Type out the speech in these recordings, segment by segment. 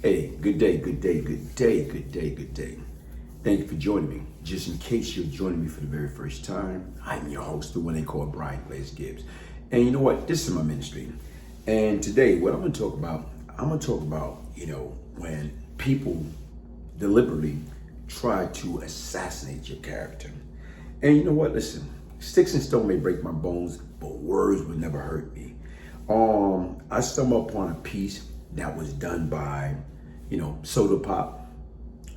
Hey, good day, good day, good day, good day, good day. Thank you for joining me. Just in case you're joining me for the very first time, I'm your host, the one they call Brian Glaze Gibbs. And you know what? This is my ministry. And today, what I'm going to talk about, when people deliberately try to assassinate your character. And you know what? Listen, sticks and stone may break my bones, but words would never hurt me. I stumbled upon a piece that was done by, Soda Pop,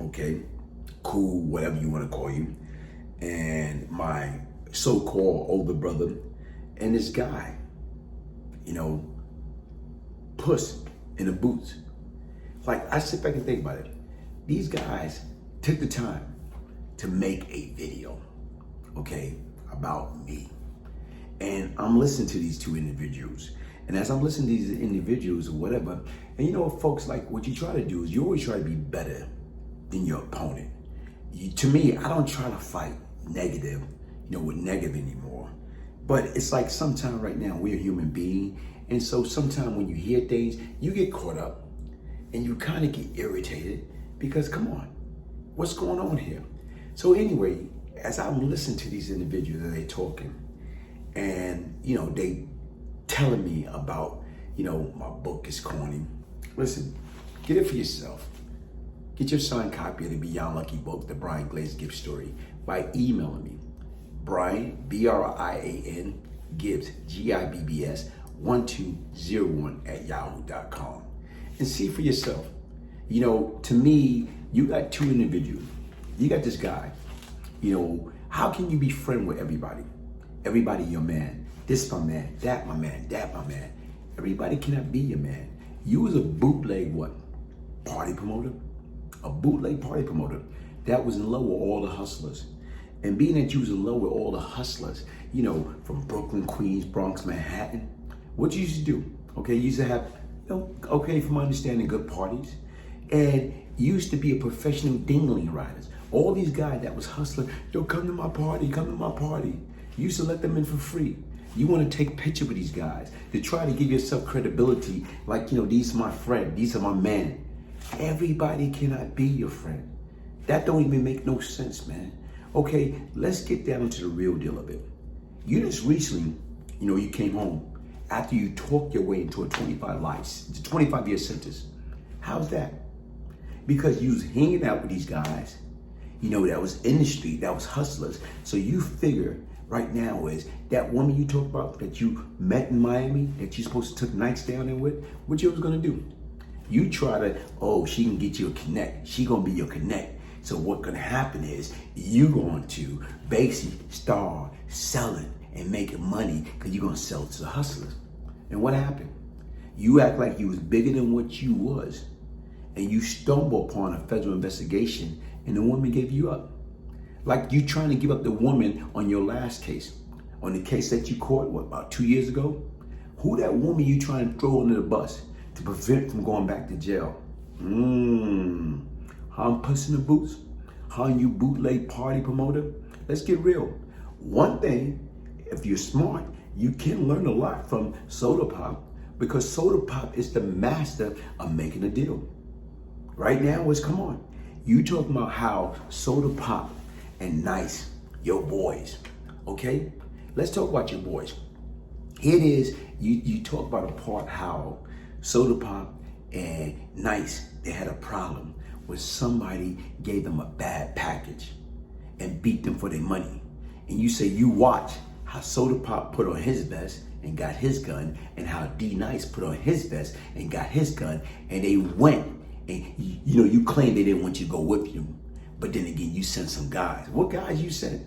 okay, Kool, whatever you want to call you, and my so-called older brother, and this guy, PUSS in the boots. Like, I sit back and think about it. These guys took the time to make a video, okay, about me. And I'm listening to these two individuals. And as I'm listening to these individuals or whatever, and folks, like, what you try to do is you always try to be better than your opponent. To me, I don't try to fight negative, with negative anymore. But it's like sometimes right now we're a human being. And so sometimes when you hear things, you get caught up and you kind of get irritated because, come on, what's going on here? So anyway, as I'm listening to these individuals and they talking and, they telling me about, my book is corny. Listen, get it for yourself. Get your signed copy of the Beyond Lucky book, The Brian Glaze Gibbs Story, by emailing me. Brian, B-R-I-A-N, Gibbs, G-I-B-B-S, 1201 at yahoo.com. And see for yourself. To me, you got two individuals. You got this guy. How can you be friend with everybody? Everybody your man. This my man, that my man, that my man. Everybody cannot be your man. You was a bootleg what? Party promoter? A bootleg party promoter that was in love with all the hustlers. And being that you was in love with all the hustlers, from Brooklyn, Queens, Bronx, Manhattan, what you used to do? Okay, you used to have, from my understanding, good parties. And you used to be a professional dingling riders. All these guys that was hustling, come to my party, come to my party. You used to let them in for free. You want to take picture with these guys to try to give yourself credibility. Like, these are my friend, these are my men. Everybody cannot be your friend. That don't even make no sense, man. Okay, let's get down to the real deal of it. You just recently, you came home after you talked your way into a 25-year sentence. How's that? Because you was hanging out with these guys, that was in the street, that was hustlers. So you figure right now is that woman you talked about that you met in Miami, that you supposed to took nights down there with, what you was gonna do? You try to, she can get you a connect. She gonna be your connect. So what gonna happen is you going to basically start selling and making money because you're gonna sell to the hustlers. And what happened? You act like you was bigger than what you was, and you stumble upon a federal investigation, and the woman gave you up. Like you trying to give up the woman on your last case, on the case that you caught, about 2 years ago? Who that woman you trying to throw under the bus to prevent from going back to jail? How I'm pussing the boots? How you bootleg party promoter? Let's get real. One thing, if you're smart, you can learn a lot from Soda Pop because Soda Pop is the master of making a deal. Right now is, come on. You talking about how Soda Pop and Nice, your boys, okay? Let's talk about your boys. Here it is, you talk about a part how Soda Pop and Nice, they had a problem where somebody gave them a bad package and beat them for their money. And you say you watch how Soda Pop put on his vest and got his gun, and how D Nice put on his vest and got his gun, and they went, and you claim they didn't want you to go with you, but then again, you sent some guys. What guys you sent?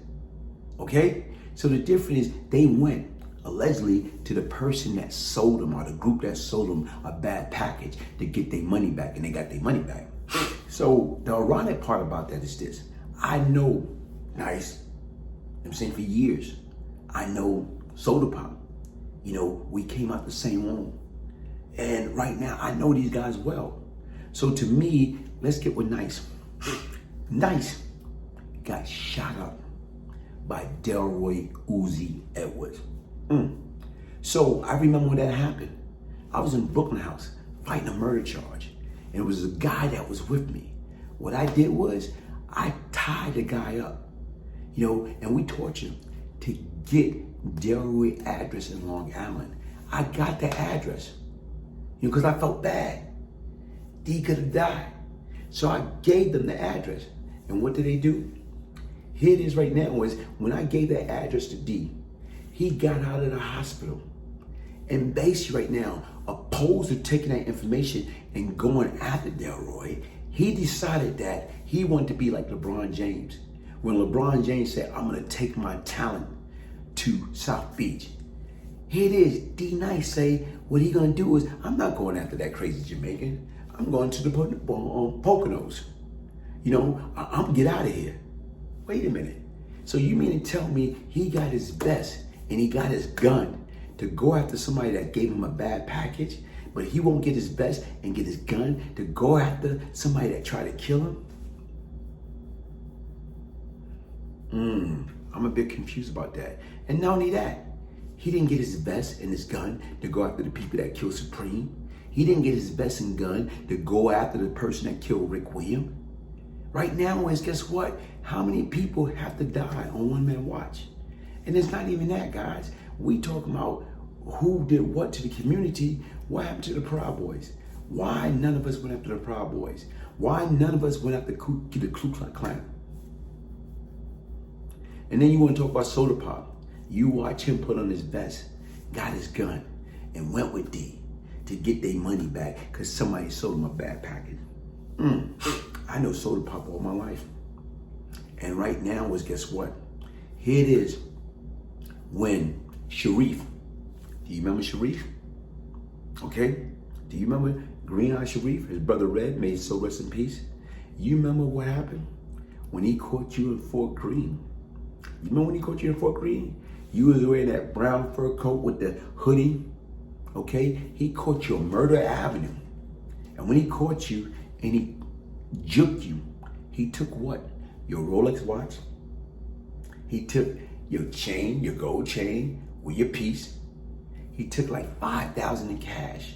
Okay? So the difference is they went allegedly to the person that sold them or the group that sold them a bad package to get their money back, and they got their money back. So the ironic part about that is this. I know Nice, I'm saying for years. I know Soda Pop. We came out the same womb. And right now, I know these guys well. So to me, let's get with Nice. Nice got shot up by Delroy Uzi Edwards. So I remember when that happened. I was in Brooklyn House fighting a murder charge. And it was a guy that was with me. What I did was I tied the guy up, and we tortured him to get Delroy's address in Long Island. I got the address, because I felt bad. D could have died. So I gave them the address. And what did they do? Here it is right now was when I gave that address to D, he got out of the hospital. And basically right now, opposed to taking that information and going after Delroy, he decided that he wanted to be like LeBron James. When LeBron James said, I'm gonna take my talent to South Beach. Here it is, D Nice say, what he gonna do is, I'm not going after that crazy Jamaican. I'm going to the Poconos. I'm gonna get out of here. Wait a minute. So you mean to tell me he got his vest and he got his gun to go after somebody that gave him a bad package, but he won't get his vest and get his gun to go after somebody that tried to kill him? I'm a bit confused about that. And not only that, he didn't get his vest and his gun to go after the people that killed Supreme. He didn't get his vest and gun to go after the person that killed Rick Williams. Right now is, guess what? How many people have to die on One Man Watch? And it's not even that, guys. We talking about who did what to the community. What happened to the Proud Boys? Why none of us went after the Proud Boys? Why none of us went after the Ku Klux Klan? And then you want to talk about Soda Pop. You watch him put on his vest, got his gun, and went with D to get their money back because somebody sold him a bad package. I know Soda Pop all my life. And right now is, guess what? Here it is. When Sharif, do you remember Sharif? Okay? Do you remember Green Eye Sharif? His brother Red, may his soul rest in peace. You remember what happened when he caught you in Fort Greene? You remember when he caught you in Fort Greene? You was wearing that brown fur coat with the hoodie. Okay? He caught you on Murder Avenue. And when he caught you and he juked you, he took what? Your Rolex watch. He took your chain, your gold chain, with your piece. He took like $5,000 in cash.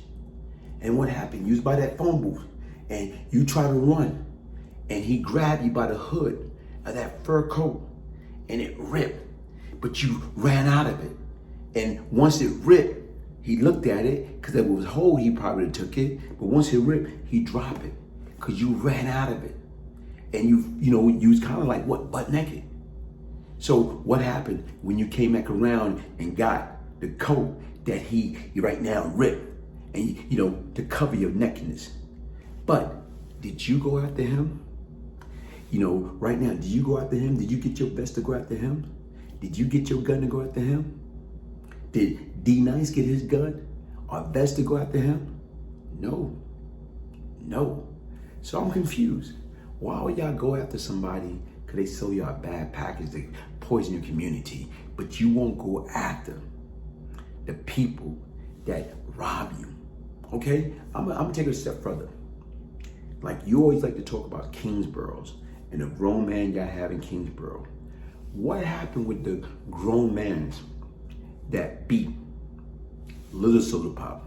And what happened? You was by that phone booth and you try to run and he grabbed you by the hood of that fur coat and it ripped, but you ran out of it. And once it ripped, he looked at it, because if it was whole, he probably took it. But once it ripped, he dropped it, because you ran out of it. And you was kind of like, what, butt naked? So what happened when you came back around and got the coat that he right now ripped, and to cover your nakedness? But did you go after him? Right now, did you go after him? Did you get your vest to go after him? Did you get your gun to go after him? Did D Nice get his gun or vest to go after him? No. So I'm confused. Why would y'all go after somebody because they sell y'all a bad package, they poison your community, but you won't go after the people that rob you? Okay? I'm gonna take it a step further. Like, you always like to talk about Kingsboroughs and the grown man y'all have in Kingsborough. What happened with the grown mans that beat Little Soda Pop,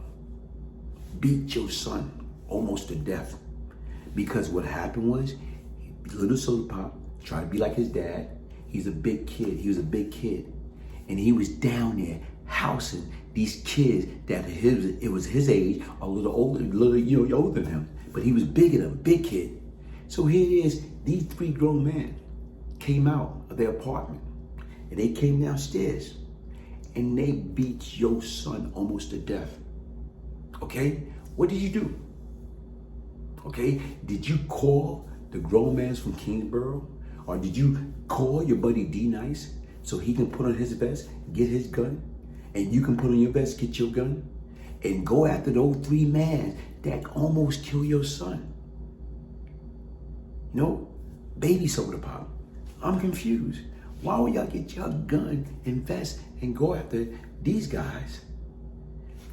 beat your son almost to death? Because what happened was, Little Soda Pop tried to be like his dad. He was a big kid. And he was down there housing these kids that it was his age, a little older than him. But he was bigger than a big kid. So here it is, these three grown men came out of their apartment and they came downstairs and they beat your son almost to death. Okay? What did you do? Okay? Did you call the grown man from Kingsborough? Or did you call your buddy D Nice so he can put on his vest, get his gun, and you can put on your vest, get your gun, and go after those three men that almost killed your son? Baby Soda Pop. I'm confused. Why would y'all get your gun and vest and go after these guys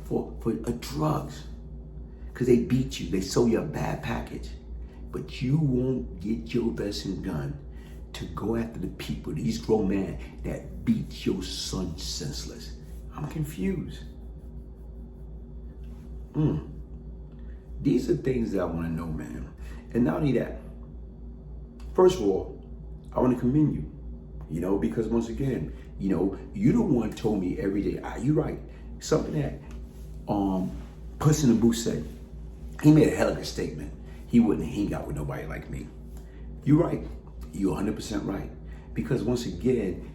for drugs? Because they beat you, they sold you a bad package. But you won't get your vest and gun to go after the people, these grown men that beat your son senseless. I'm confused. These are things that I want to know, man. And not only that, first of all, I want to commend you, because once again, you the one told me every day, you're right. Something that Puss in the Boots said. He made a hell of a statement. He wouldn't hang out with nobody like me. You're right. You're 100% right. Because once again,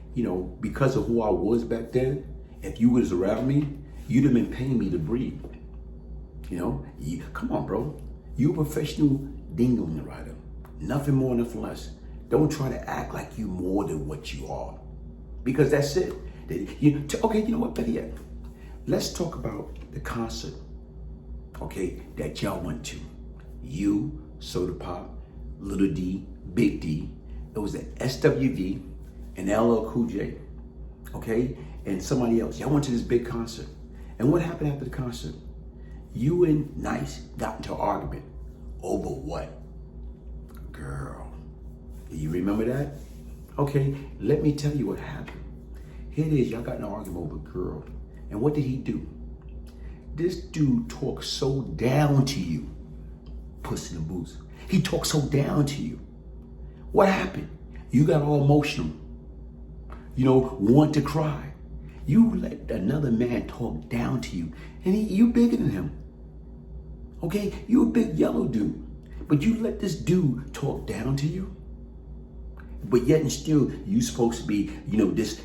because of who I was back then, if you was around me, you'd have been paying me to breathe. Come on, bro. You a professional dingling rider. Nothing more, nothing less. Don't try to act like you more than what you are. Because that's it. Okay, you know what, better yet? Let's talk about the concert, okay, that y'all went to. You, Soda Pop, Little D, Big D. It was the SWV and LL Cool J, okay? And somebody else. Y'all went to this big concert. And what happened after the concert? You and Nice got into an argument. Over what? Girl. Do you remember that? Okay, let me tell you what happened. Here it is, y'all got in an argument over a girl. And what did he do? This dude talked so down to you, Puss in the Boots. He talked so down to you. What happened? You got all emotional. Want to cry. You let another man talk down to you, and you bigger than him. Okay, you a big yellow dude, but you let this dude talk down to you. But yet and still, you supposed to be, this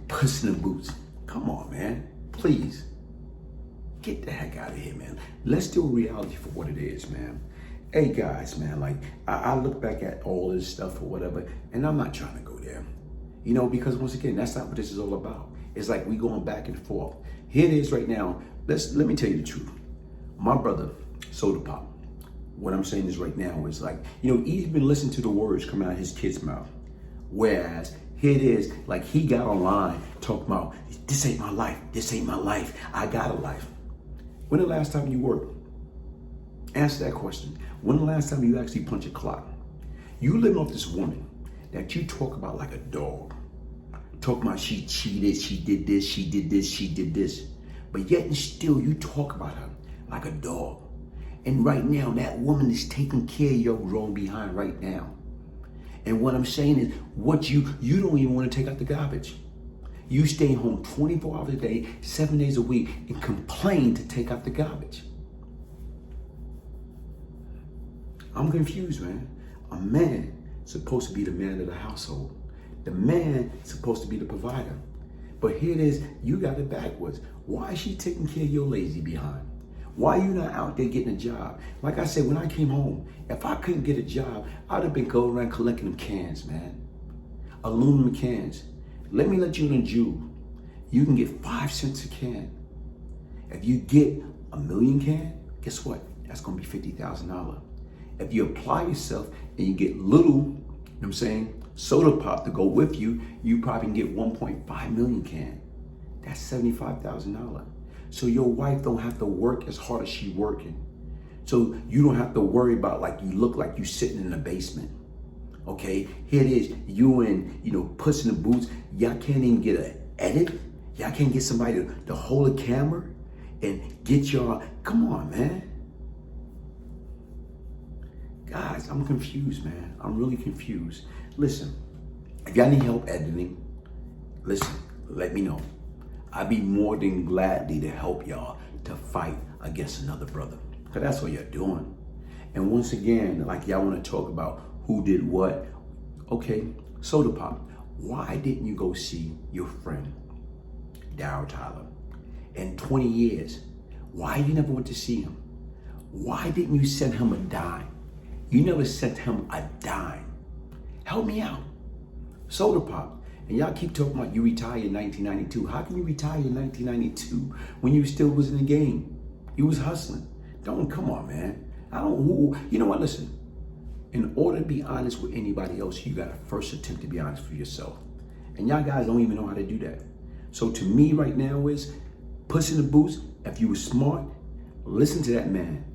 Puss in the Boots. Come on, man. Please. Get the heck out of here, man. Let's do reality for what it is, man. Hey, guys, man, like, I look back at all this stuff or whatever, and I'm not trying to go there. Because once again, that's not what this is all about. It's like we going back and forth. Here it is right now. Let me tell you the truth. My brother, Soda Pop, what I'm saying is right now is like, he's been listening to the words coming out of his kid's mouth. Whereas here it is, like he got online talking about, this ain't my life. This ain't my life. I got a life. When the last time you worked? Answer that question. When the last time you actually punched a clock? You living off this woman that you talk about like a dog. Talk about she cheated, she did this, she did this, she did this. But yet and still you talk about her like a dog. And right now that woman is taking care of your grown behind right now. And what I'm saying is, what you don't even want to take out the garbage. You stay home 24 hours a day, 7 days a week, and complain to take out the garbage. I'm confused, man. A man is supposed to be the man of the household. The man is supposed to be the provider. But here it is, you got it backwards. Why is she taking care of your lazy behind? Why are you not out there getting a job? Like I said, when I came home, if I couldn't get a job, I'd have been going around collecting them cans, man. Aluminum cans. Let me let you know, Jew, you can get 5 cents a can. If you get 1 million can, guess what? That's gonna be $50,000. If you apply yourself and you get little, soda pop to go with you, you probably can get 1.5 million can. That's $75,000. So your wife don't have to work as hard as she working. So you don't have to worry about like you look like you sitting in the basement. Okay, here it is. You and Puss in the Boots. Y'all can't even get an edit. Y'all can't get somebody to hold a camera and get y'all. Come on, man. Guys, I'm confused, man. I'm really confused. Listen, if y'all need help editing, listen, let me know. I'd be more than gladly to help y'all to fight against another brother. Because that's what you're doing. And once again, like y'all want to talk about who did what. Okay, Soda Pop, why didn't you go see your friend, Daryl Tyler? In 20 years, why you never went to see him? Why didn't you send him a dime? You never sent him a dime. Help me out. Soda Pop. And y'all keep talking about you retired in 1992. How can you retire in 1992 when you still was in the game? You was hustling. Come on, man. You know what, listen. In order to be honest with anybody else, you got to first attempt to be honest with yourself. And y'all guys don't even know how to do that. So to me right now is, Puss in the Boots, if you were smart, listen to that man.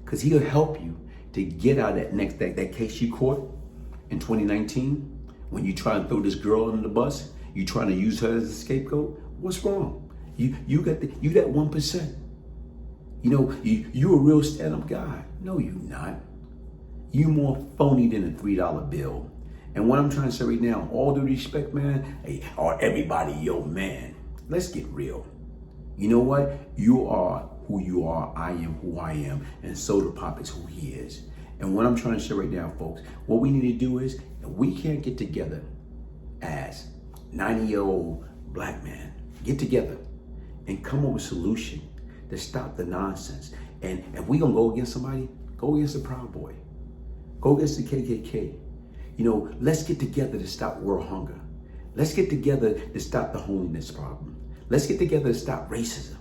Because he'll help you to get out of that case you caught in 2019. When you try to throw this girl under the bus, you trying to use her as a scapegoat. What's wrong? You got that 1%. You know, you a real stand-up guy. No, you not. You more phony than a $3 bill. And what I'm trying to say right now, all due respect, man, hey, or everybody, yo, man, let's get real. You know what? You are who you are. I am who I am. And Soda Pop is who he is. And what I'm trying to say right now, folks, what we need to do is, if we can't get together as 90-year-old black man, get together and come up with a solution to stop the nonsense. And if we gonna go against somebody, go against the Proud Boy. Go against the KKK. You know, let's get together to stop world hunger. Let's get together to stop the homelessness problem. Let's get together to stop racism.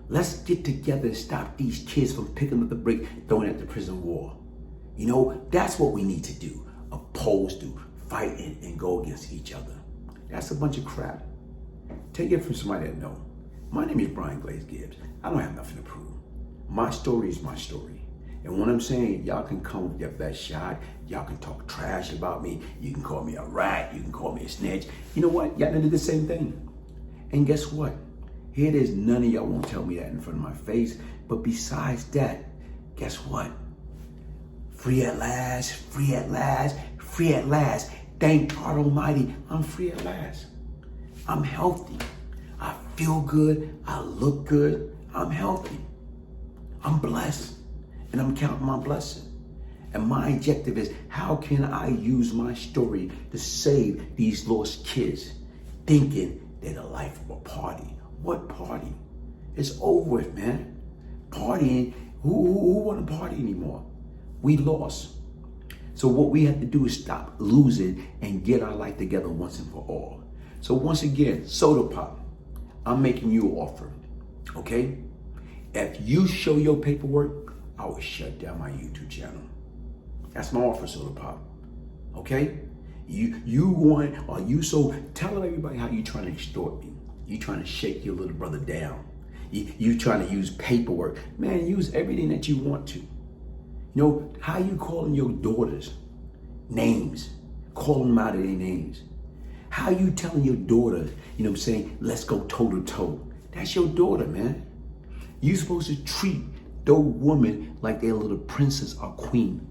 Let's get together to stop these kids from picking up the brick, throwing at the prison wall. You know, that's what we need to do, opposed to fighting and go against each other. That's a bunch of crap. Take it from somebody that know. My name is Brian Glaze Gibbs. I don't have nothing to prove. My story is my story. And what I'm saying, y'all can come with your best shot. Y'all can talk trash about me. You can call me a rat. You can call me a snitch. You know what? Y'all did the same thing. And guess what? Here it is. None of y'all won't tell me that in front of my face. But besides that, guess what? Free at last, free at last, free at last. Thank God Almighty, I'm free at last. I'm healthy. I feel good. I look good. I'm healthy. I'm blessed. And I'm counting my blessing. And my objective is, how can I use my story to save these lost kids thinking they're the life of a party? What party? It's over with, man. Partying, who want to party anymore? We lost. So what we have to do is stop losing and get our life together once and for all. So once again, Soda Pop, I'm making you an offer, okay? If you show your paperwork, I will shut down my YouTube channel. That's my offer, Soda Pop, okay? You want, or you so, tell everybody how you trying to extort me. You trying to shake your little brother down. You trying to use paperwork. Man, use everything that you want to. You know, how you calling your daughters names, calling them out of their names. How you telling your daughter, you know what I'm saying, let's go toe to toe. That's your daughter, man. You supposed to treat those women like they're a little princess or queen,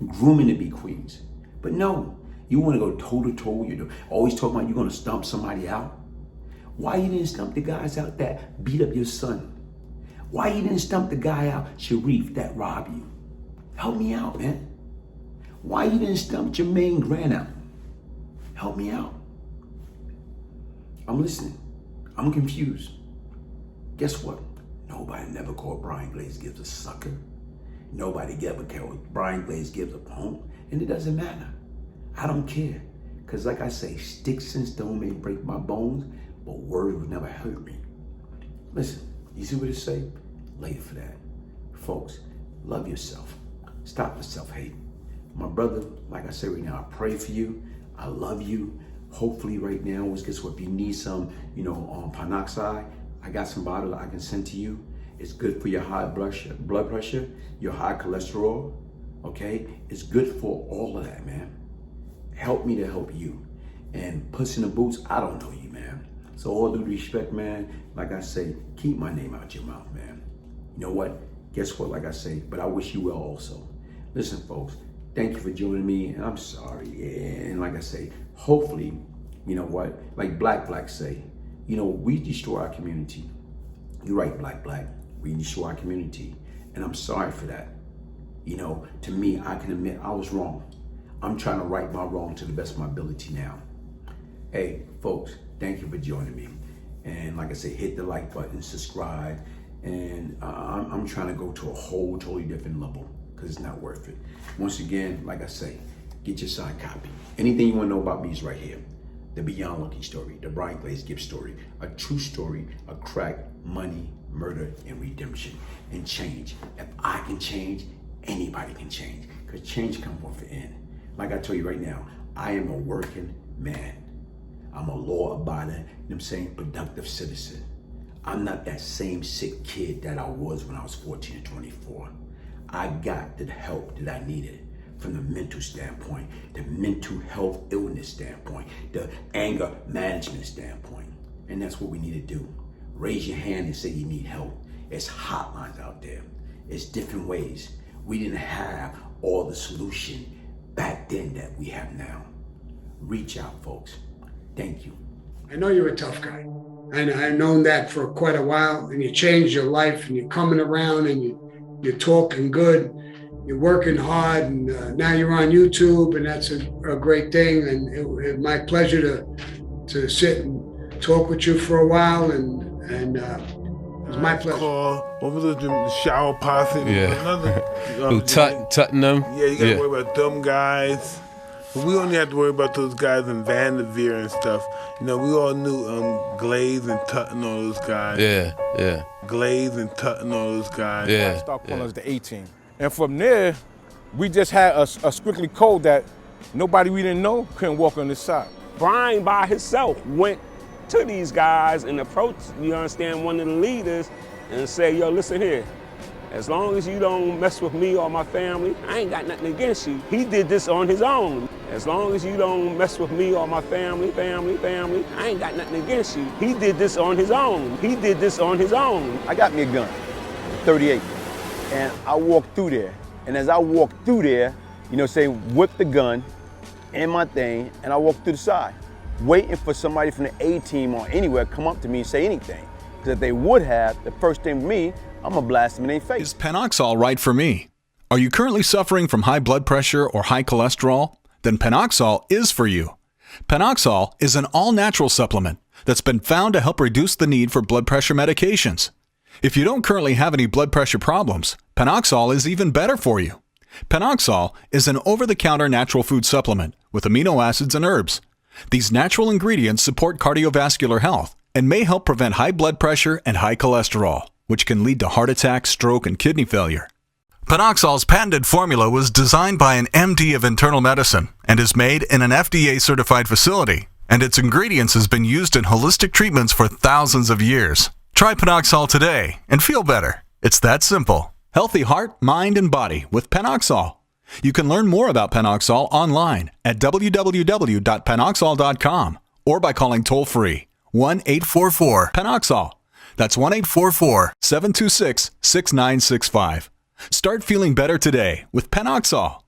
grooming to be queens. But no, you want to go toe to toe. You're always talking about you're going to stomp somebody out. Why you didn't stomp the guys out that beat up your son? Why you didn't stomp the guy out, Sharif, that robbed you? Help me out, man. Why you didn't stump Jermaine Grant out? Help me out. I'm listening. I'm confused. Guess what? Nobody never called Brian Glaze Gibbs a sucker. Nobody ever called Brian Glaze Gibbs a punk. And it doesn't matter. I don't care. Because like I say, sticks and stone may break my bones, but words will never hurt me. Listen, you see what it say? Later for that. Folks, love yourself. Stop the self-hate. My brother, like I said right now, I pray for you. I love you. Hopefully right now, guess what? If you need some, panoxide, I got some bottle I can send to you. It's good for your high blood pressure, your high cholesterol, okay? It's good for all of that, man. Help me to help you. And Puss in the Boots, I don't know you, man. So all due respect, man, like I say, keep my name out your mouth, man. You know what? Guess what, like I say, but I wish you well also. Listen, folks, thank you for joining me, and I'm sorry. And like I say, hopefully, you know what, like Black say, we destroy our community. You're right, Black, we destroy our community. And I'm sorry for that. To me, I can admit I was wrong. I'm trying to right my wrong to the best of my ability now. Hey, folks, thank you for joining me. And like I say, hit the like button, subscribe. And I'm trying to go to a whole totally different level because it's not worth it. Once again, like I say, get your signed copy. Anything you want to know about me is right here. The Beyond Lucky story, the Brian Glaze Gibbs story, a true story of crack, money, murder, and redemption, and change. If I can change, anybody can change, because change comes with the end. Like I told you right now, I am a working man. I'm a law-abiding, productive citizen. I'm not that same sick kid that I was when I was 14 and 24. I got the help that I needed from the mental standpoint, the mental health illness standpoint, the anger management standpoint. And that's what we need to do. Raise your hand and say you need help. It's hotlines out there. It's different ways. We didn't have all the solution back then that we have now. Reach out, folks. Thank you. I know you're a tough guy, and I've known that for quite a while, and you changed your life, and you're coming around, and you're talking good, you're working hard, and now you're on YouTube, and that's a great thing, and it's my pleasure to sit and talk with you for a while, and it's my pleasure. What was the shower posse? Yeah. Tutting them? Yeah, you gotta worry about them guys. But we only have to worry about those guys in Vanderveer and stuff. You know, we all knew Glaze and Tut and all those guys. Yeah. Glaze and Tut and all those guys. Yeah. Start calling us the A-team. And from there, we just had a strictly code that nobody we didn't know couldn't walk on this side. Brian by himself went to these guys and approached, you understand, one of the leaders and said, yo, listen here. As long as you don't mess with me or my family, I ain't got nothing against you. He did this on his own. As long as you don't mess with me or my family, I ain't got nothing against you. He did this on his own. I got me a gun, 38, and I walked through there. And as I walked through there, whip the gun in my thing, and I walked through the side, waiting for somebody from the A-team or anywhere come up to me and say anything. Because if they would have, the first thing with me, I'm gonna blast them in their face. Is Panoxol right for me? Are you currently suffering from high blood pressure or high cholesterol? Then Panoxol is for you. Panoxol is an all-natural supplement that's been found to help reduce the need for blood pressure medications. If you don't currently have any blood pressure problems, Panoxol is even better for you. Panoxol is an over-the-counter natural food supplement with amino acids and herbs. These natural ingredients support cardiovascular health and may help prevent high blood pressure and high cholesterol, which can lead to heart attack, stroke, and kidney failure. Panoxol's patented formula was designed by an MD of internal medicine and is made in an FDA-certified facility, and its ingredients has been used in holistic treatments for thousands of years. Try Panoxol today and feel better. It's that simple. Healthy heart, mind, and body with Panoxol. You can learn more about Panoxol online at www.panoxol.com or by calling toll-free 1-844-PANOXOL. That's 1-844-726-6965. Start feeling better today with Panoxol.